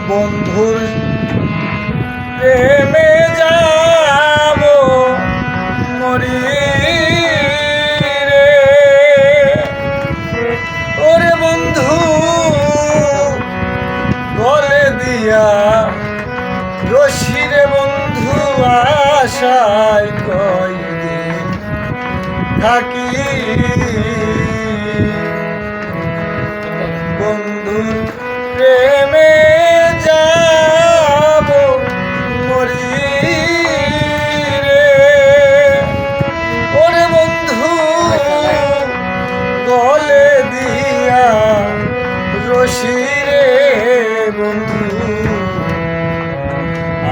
বন্ধুর প্রেমে যাব মরি রে, ওরে বন্ধু গলে দিয়া রশি রে বন্ধু আশায় কয়দিন থাকি বন্ধুর প্রেমে যাব মরি রে, ওরে বন্ধু গলে দিয়া রশি রে বন্ধু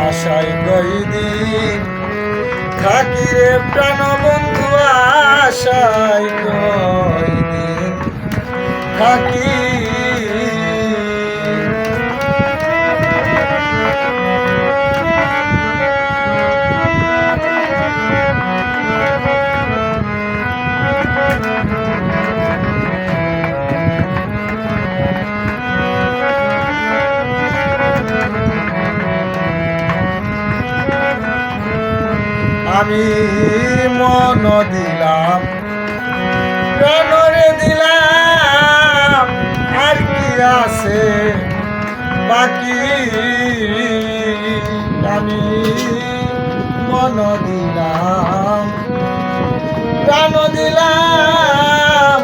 আশায় কয়দিন থাকি রে প্রাণ বন্ধু আশায় কয়দিন থাকি। আমি মন দিলাম প্রাণরে দিলাম আর কি আছে বাকি, আমি মন দিলাম প্রাণ দিলাম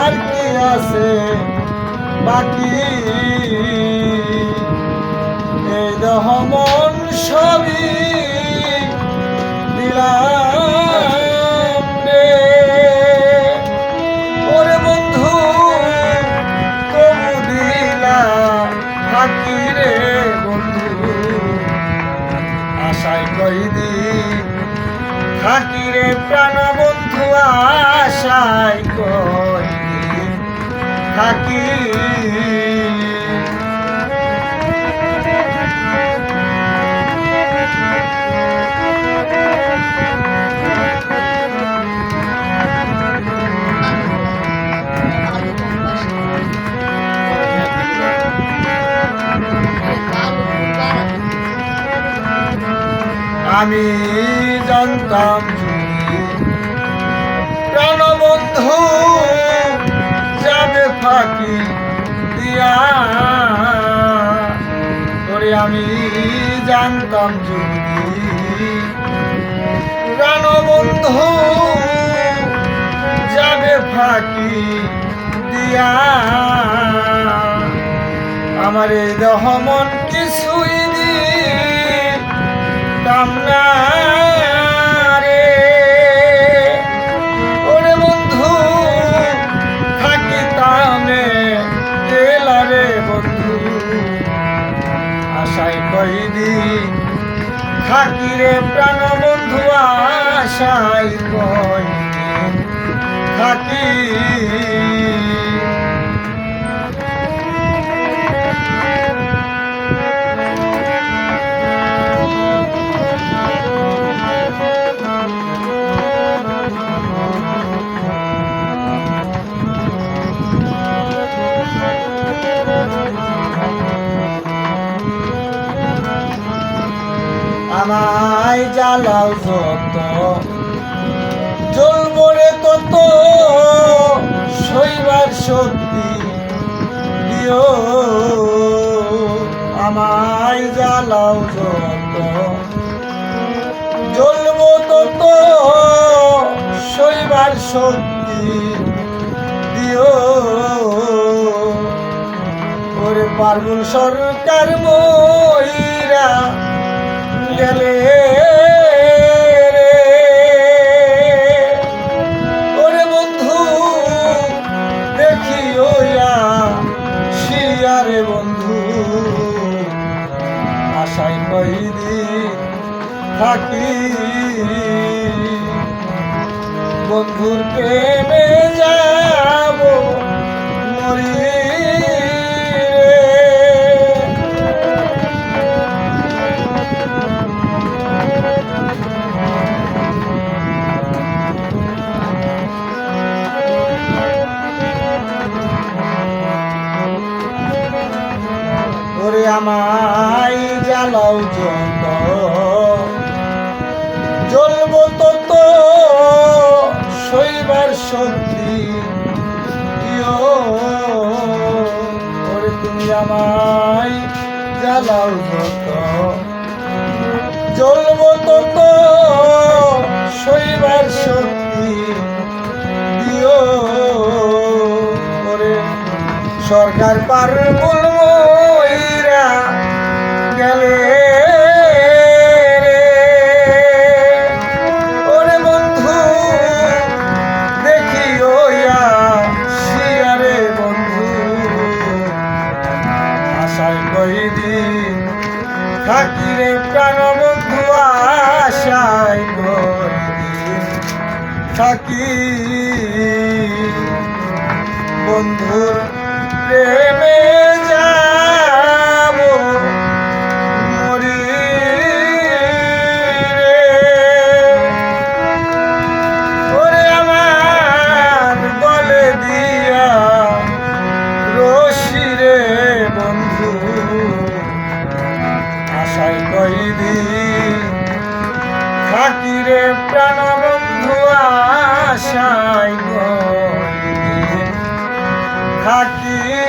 আর কি আছে বাকি, এই দেহ মন সবই ওরে বন্ধু তবু দিলাম থাকি রে বন্ধু আশায় কয়দিন থাকি রে প্রাণ বন্ধু আশায় কয়দিন থাকি। আমি জানতাম প্রাণ বন্ধু যাবে ফাঁকি দিয়া, করে আমি জানতাম যদি প্রাণ বন্ধু যাবে ফাঁকি দিয়া, আমার এই দেহ মন কিছুই কামনা রে, ওরে বন্ধু থাকিতামে গেলা রে বন্ধু আশায় কয়দিন থাকি রে প্রাণ বন্ধু আশায় কয়দিন থাকি। আমায় জ্বালাও যত জ্বলবো রে তত সইবার শক্তি দিও, আমায় জ্বালাও যত জ্বলবো তত সইবার শক্তি দিও, ওরে পার্বণ সরকার মইরা গেলে রে, ওরে বন্ধু দেখি ওয়া শিয়ারে বন্ধু আশায় কয়দিন থাকি বন্ধুর প্রেমে যাব মরি আমায় জ্বালাও যত জ্বলব তত শৈবার শক্তি দিও ওরে তুমি আমায় জ্বালাও যত জ্বলব তত শৈবার শক্তি দিও ওরে সরকার পারবুল ময়রা গেলে রে ওরে বন্ধু দেখি ওয়া শিয়ারে বন্ধু আশায় কইদিন থাকি রে প্রাণ বন্ধু আশায় কইদিন থাকি বন্ধুর প্রেমে যাব মরি রে ওরে আমার বলে দিয়া রশি রে বন্ধু আশায় কইদিন থাকি রে প্রাণ বন্ধু আশায় কইদিন থাকি